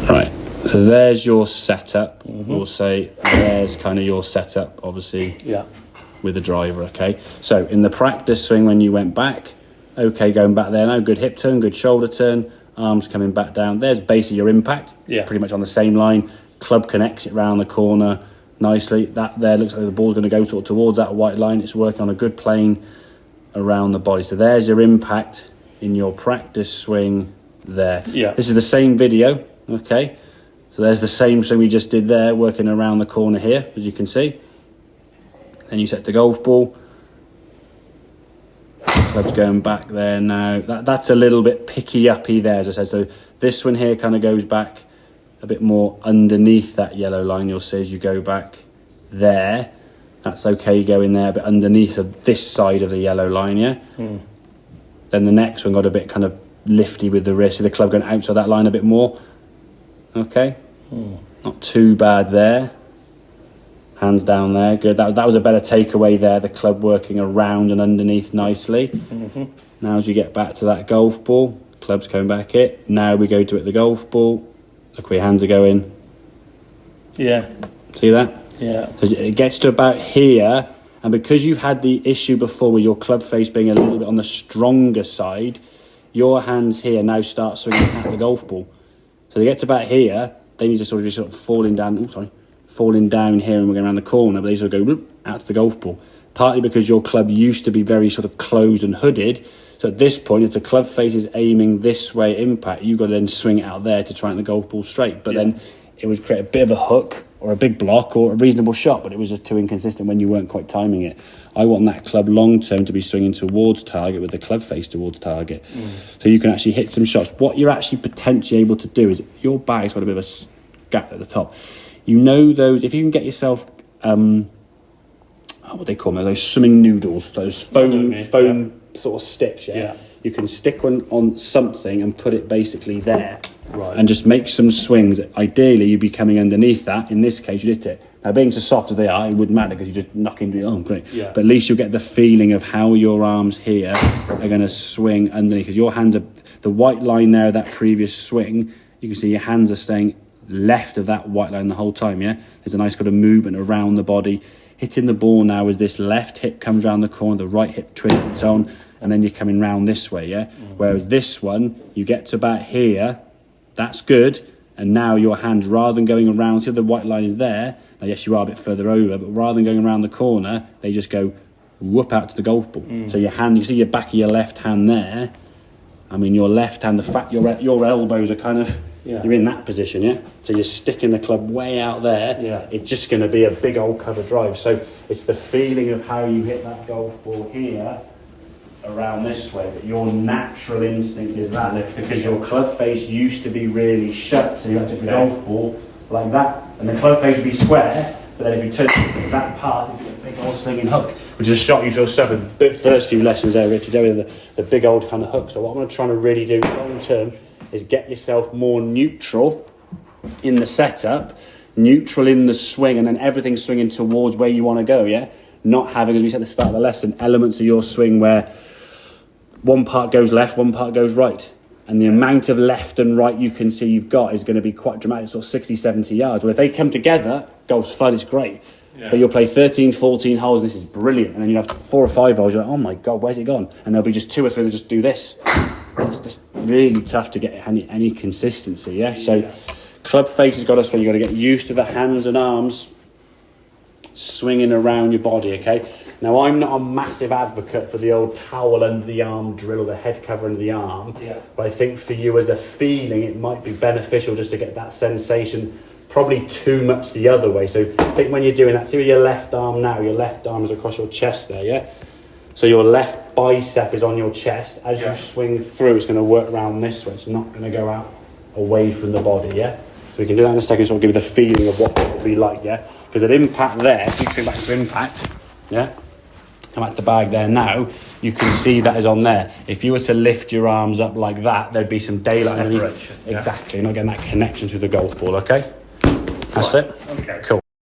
Right, so there's your setup. We'll say there's kind of your setup, obviously, with the driver, okay? So in the practice swing when you went back, okay, going back there now, good hip turn, good shoulder turn, arms coming back down. There's basically your impact, pretty much on the same line. Club can exit round the corner nicely. That there looks like the ball's going to go sort of towards that white line. It's working on a good plane around the body. So there's your impact in your practice swing there. This is the same video, okay? So there's the same swing we just did there, working around the corner here, as you can see. Then you set the golf ball. Club's going back there now. That's a little bit picky-uppy there, as I said. So this one here kind of goes back a bit more underneath that yellow line. You'll see as you go back there. That's okay going there, but underneath of this side of the yellow line, Then the next one got a bit kind of lifty with the wrist. So the club going outside that line a bit more. Okay. Not too bad there. Hands down there, good. That was a better takeaway there. The club working around and underneath nicely. Now as you get back to that golf ball, club's coming back it. Now we go to it the golf ball. Look where your hands are going. See that? So it gets to about here, and because you've had the issue before with your club face being a little bit on the stronger side, your hands here now start swinging at the golf ball. So they get to about here, then you just sort of falling down. Falling down here and we're going around the corner, but they sort of go out to the golf ball. Partly because your club used to be very sort of closed and hooded. So at this point, if the club face is aiming this way impact, you've got to then swing it out there to try and the golf ball straight. But then it would create a bit of a hook or a big block or a reasonable shot, but it was just too inconsistent when you weren't quite timing it. I want that club long term to be swinging towards target with the club face towards target. So you can actually hit some shots. What you're actually potentially able to do is your bag's got a bit of a gap at the top. You know those, if you can get yourself, what they call them, those swimming noodles, those foam sort of sticks, you can stick one on something and put it basically there. And just make some swings. Ideally, you'd be coming underneath that. In this case, you hit it. Now, being so soft as they are, it wouldn't matter because you just knock into it. Oh, great. But at least you'll get the feeling of how your arms here are going to swing underneath. Because your hands are, the white line there, that previous swing, you can see your hands are staying left of that white line the whole time, There's a nice kind of movement around the body. Hitting the ball now as this left hip comes around the corner, the right hip twists its own, and then you're coming round this way, Whereas this one, you get to about here, that's good, and now your hands, rather than going around, so the white line is there, now yes, you are a bit further over, but rather than going around the corner, they just go whoop out to the golf ball. So your hand, you see your back of your left hand there, I mean, your left hand, the fact your elbows are kind of, you're in that position, So you're sticking the club way out there. It's just going to be a big old cover drive. So it's the feeling of how you hit that golf ball here around this way. But your natural instinct is that because your club face used to be really shut. So you have to hit the golf ball like that. And the club face would be square. But then if you turn that part, you get a big old slinging hook. Which is a shot you sort of suffered the first few lessons there, Richard, the big old kind of hook. So what I'm going to try to really do long term is get yourself more neutral in the setup, neutral in the swing, and then everything swinging towards where you want to go, Not having, as we said at the start of the lesson, elements of your swing where one part goes left, one part goes right. And the amount of left and right you can see you've got is going to be quite dramatic, sort of 60, 70 yards. Well, if they come together, golf's fun, it's great. But you'll play 13, 14 holes, and this is brilliant. And then you'll have 4 or 5 holes, you're like, oh my God, where's it gone? And there'll be just 2 or 3 that just do this. And it's just really tough to get any consistency, So club face has got us where you've got to get used to the hands and arms swinging around your body, okay? Now, I'm not a massive advocate for the old towel under the arm drill or the head cover under the arm. But I think for you as a feeling, it might be beneficial just to get that sensation. Probably too much the other way. So I think when you're doing that, see with your left arm now, your left arm is across your chest there, So your left bicep is on your chest. As you swing through, it's going to work around this way. It's not going to go out away from the body, So we can do that in a second, so I'll give you the feeling of what it will be like, Because at impact there, if you come back to impact, come back to the bag there now, you can see that is on there. If you were to lift your arms up like that, there'd be some daylight underneath. Exactly, you're not getting that connection to the golf ball, okay? That's it? Okay. Cool.